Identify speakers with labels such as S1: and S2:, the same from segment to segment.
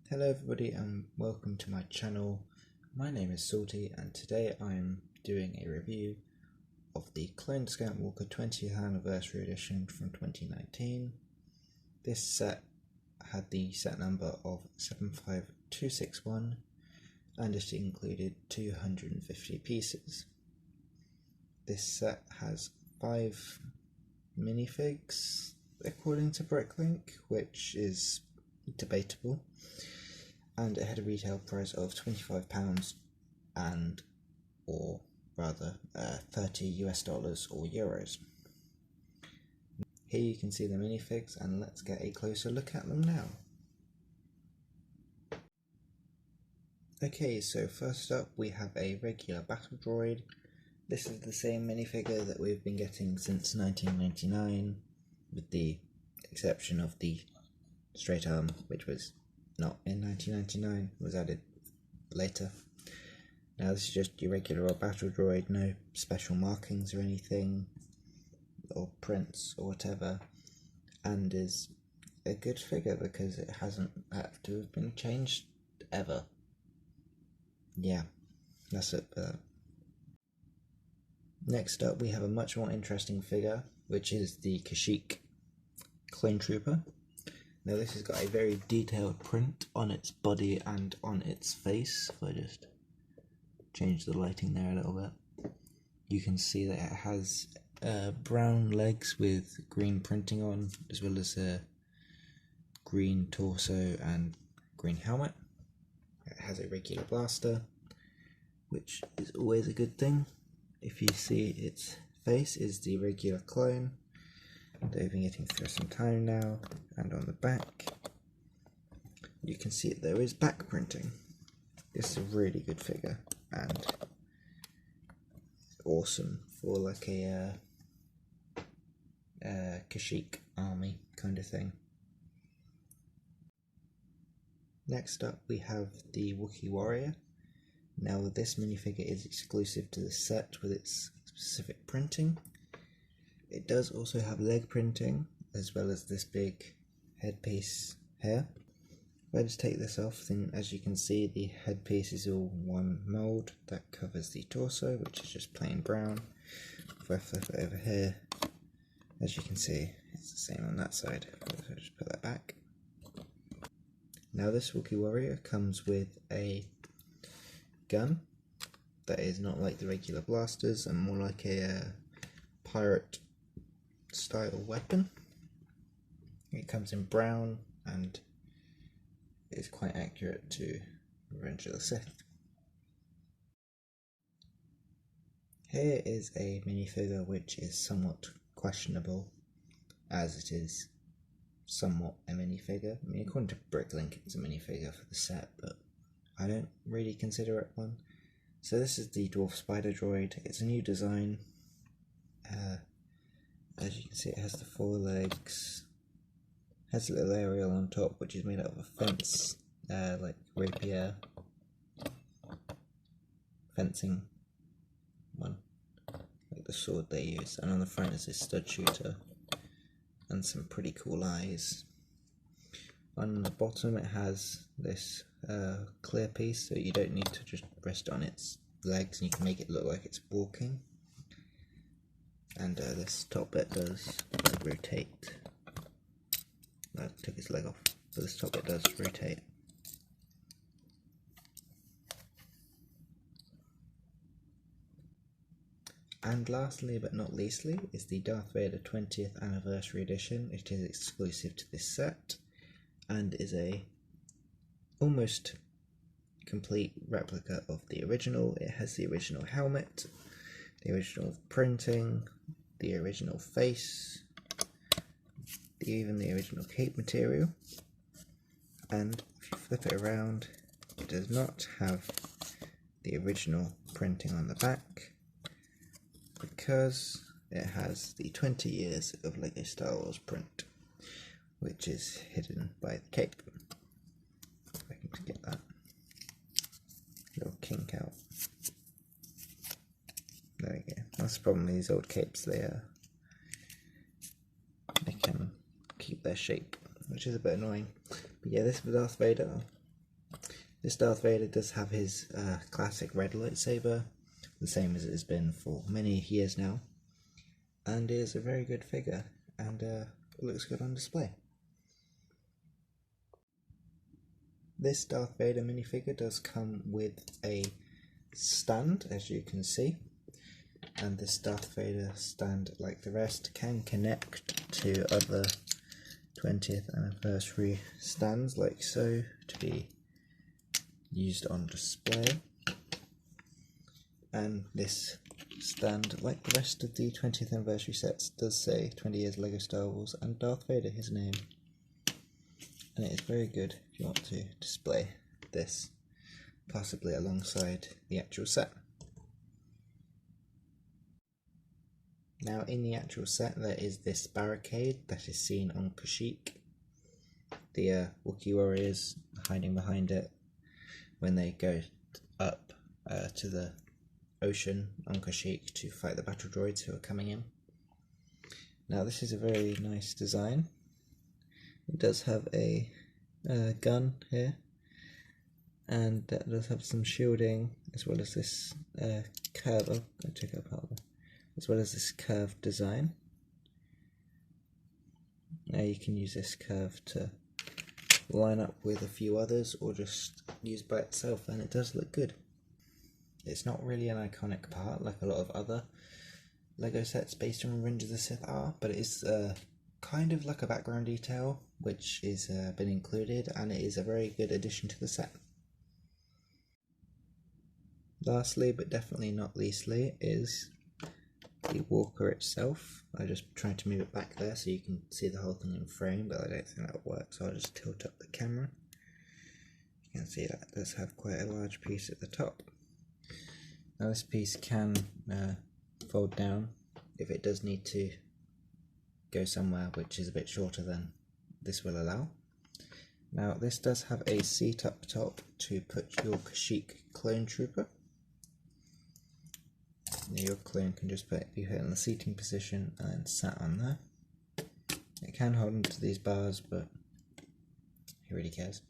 S1: Hello everybody and welcome to my channel. My name is Salty and today I'm doing a review of the Clone Skywalker 20th Anniversary Edition from 2019. This set had the set number of 75261 and it included 250 pieces. This set has 5 minifigs according to Bricklink, which is debatable, and it had a retail price of £25 and or rather $30 US or euros. Here you can see the minifigs and let's get a closer look at them now. Okay, so first up we have a regular battle droid. This is the same minifigure that we've been getting since 1999 with the exception of the straight arm, which was not in 1999, was added later. Now this is just your regular old battle droid, no special markings or anything, or prints or whatever, and is a good figure because it hasn't had to have been changed ever. Yeah, that's it for that. Next up we have a much more interesting figure, which is the Kashyyyk Clone Trooper. Now this has got a very detailed print on its body and on its face. If I just change the lighting there a little bit, you can see that it has brown legs with green printing on, as well as a green torso and green helmet. It has a regular blaster, which is always a good thing. If you see its face is the regular clone. They've been getting through some time now, and on the back you can see there is back printing. This is a really good figure and awesome for like a Kashyyyk army kind of thing. Next up we have the Wookie Warrior. Now this minifigure is exclusive to the set with its specific printing. It does also have leg printing, as well as this big headpiece here. If I just take this off, then as you can see the headpiece is all one mould that covers the torso, which is just plain brown. If I flip it over here, as you can see, it's the same on that side. So just put that back. Now this Wookie Warrior comes with a gun that is not like the regular blasters and more like a pirate style weapon. It comes in brown and is quite accurate to Revenge of the Sith. Here is a minifigure which is somewhat questionable, as it is somewhat a minifigure. I mean, according to Bricklink it's a minifigure for the set, but I don't really consider it one. So this is the Dwarf Spider droid. It's a new design. As you can see, it has the 4 legs, has a little aerial on top which is made out of a fence, like rapier fencing one, like the sword they use, and on the front is this stud shooter and some pretty cool eyes. On the bottom it has this clear piece, so you don't need to just rest on its legs and you can make it look like it's walking. And this top bit does rotate. I took its leg off, but this top bit does rotate. And lastly but not leastly is the Darth Vader 20th Anniversary Edition. It is exclusive to this set and is a almost complete replica of the original. It has the original helmet, the original printing, the original face, even the original cape material, and if you flip it around it does not have the original printing on the back because it has the 20 years of LEGO Star Wars print, which is hidden by the cape. If I can get that little kink out. There we go. That's the problem with these old capes, they can keep their shape, which is a bit annoying. But yeah, this is Darth Vader. This Darth Vader does have his classic red lightsaber, the same as it has been for many years now, and is a very good figure, and it looks good on display. This Darth Vader minifigure does come with a stand, as you can see, and this Darth Vader stand, like the rest, can connect to other 20th anniversary stands like so to be used on display. And this stand, like the rest of the 20th anniversary sets, does say 20 years LEGO Star Wars and Darth Vader, his name, and it is very good if you want to display this, possibly alongside the actual set. Now in the actual set there is this barricade that is seen on Kashyyyk. The Wookie Warriors hiding behind it when they go up to the ocean on Kashyyyk to fight the battle droids who are coming in. Now this is a very nice design. It does have a gun here, and that does have some shielding, as well as this curve. Oh, I took out part of it. As well as this curved design. Now you can use this curve to line up with a few others, or just use by itself, and it does look good. It's not really an iconic part like a lot of other LEGO sets based on Revenge of the Sith are, but it is kind of like a background detail which is been included, and it is a very good addition to the set. Lastly, but definitely not leastly, is the walker itself. I just tried to move it back there so you can see the whole thing in frame, but I don't think that will work, so I'll just tilt up the camera. You can see that does have quite a large piece at the top. Now this piece can fold down if it does need to go somewhere which is a bit shorter than this will allow. Now this does have a seat up top to put your Kashyyyk Clone Trooper. Your clone can just be put in the seating position and sat on there. It can hold onto these bars, but who really cares?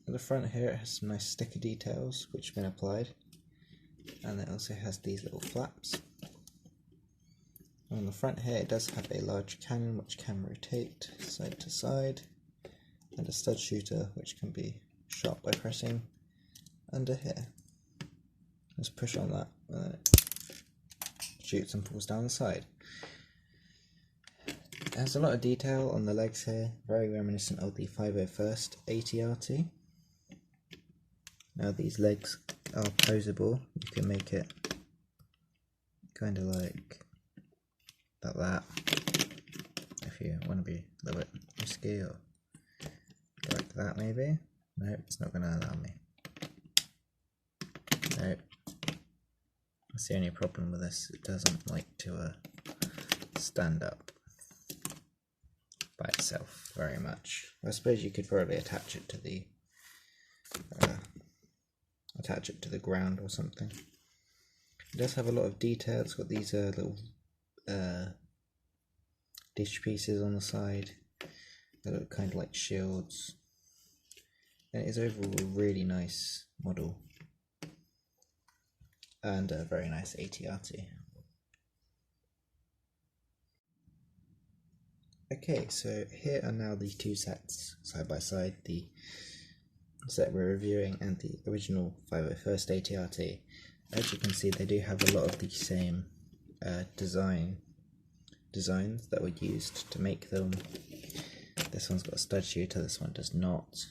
S1: At the front here it has some nice sticker details which have been applied, and it also has these little flaps. On the front here it does have a large cannon which can rotate side to side, and a stud shooter which can be shot by pressing under here. Just push on that and then it shoots and falls down the side. It has a lot of detail on the legs here, very reminiscent of the 501st ATRT. Now these legs are posable, you can make it kind of like that if you want to be a little bit risky, or like that maybe. Nope, it's not going to allow me. Nope. That's the only problem with this, it doesn't like to stand up by itself very much. I suppose you could probably attach it to the ground or something. It does have a lot of detail. It's got these little dish pieces on the side that look kind of like shields, and it is overall a really nice model and a very nice ATRT. Okay, so here are now the two sets side by side, the set we're reviewing and the original 501st ATRT. As you can see, they do have a lot of the same designs that were used to make them. This one's got a stud shooter, this one does not.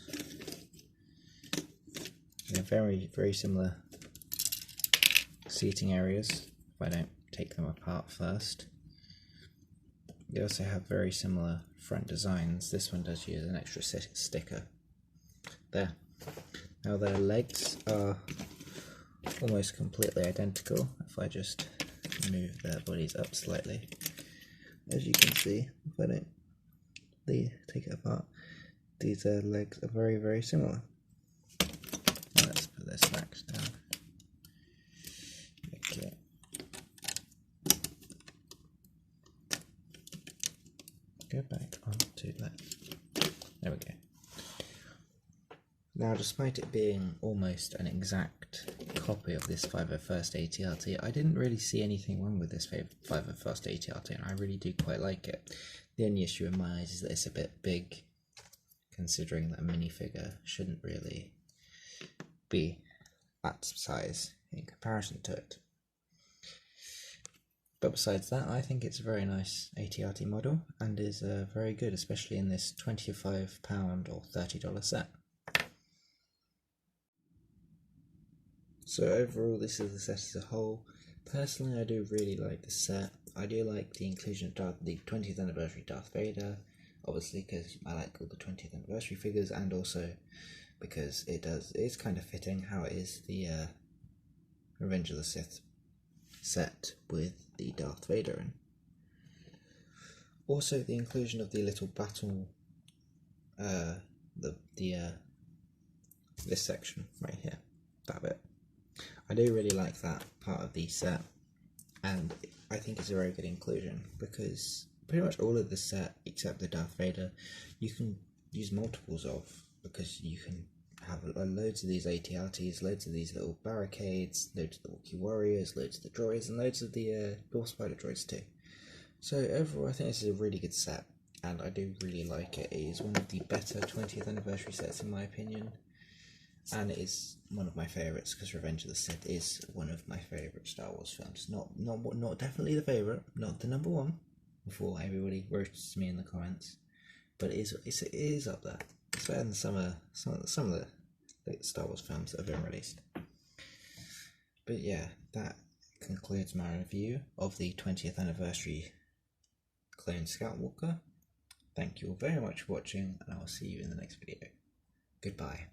S1: They're very, very similar seating areas, if I don't take them apart first. They also have very similar front designs. This one does use an extra sticker there. Now their legs are almost completely identical. If I just move their bodies up slightly, as you can see, if I don't take it apart, these legs are very, very similar. Now let's put their snacks down. Okay. Go back onto that. There we go. Now, despite it being almost an exact copy of this 501st AT-RT, I didn't really see anything wrong with this 501st AT-RT, and I really do quite like it. The only issue in my eyes is that it's a bit big, considering that a minifigure shouldn't really be that size in comparison to it. But besides that, I think it's a very nice AT-RT model, and is very good, especially in this £25 or $30 set. So overall, this is the set as a whole. Personally, I do really like the set. I do like the inclusion of the 20th anniversary Darth Vader, obviously because I like all the 20th anniversary figures, and also because it's kind of fitting how it is the Revenge of the Sith set with the Darth Vader in. Also, the inclusion of the little battle, this section right here, that bit. I do really like that part of the set, and I think it's a very good inclusion because pretty much all of the set, except the Darth Vader, you can use multiples of, because you can have loads of these AT-RTs, loads of these little barricades, loads of the Wookie Warriors, loads of the droids, and loads of the Dwarf Spider droids too. So overall, I think this is a really good set, and I do really like it. It is one of the better 20th anniversary sets in my opinion, and it is one of my favourites because Revenge of the Sith is one of my favourite Star Wars films. Not definitely the favourite, not the number one, before everybody roasts me in the comments, but it is up there. It's better than some of the Star Wars films that have been released. But yeah, that concludes my review of the 20th anniversary Clone Scout Walker. Thank you all very much for watching, and I will see you in the next video. Goodbye.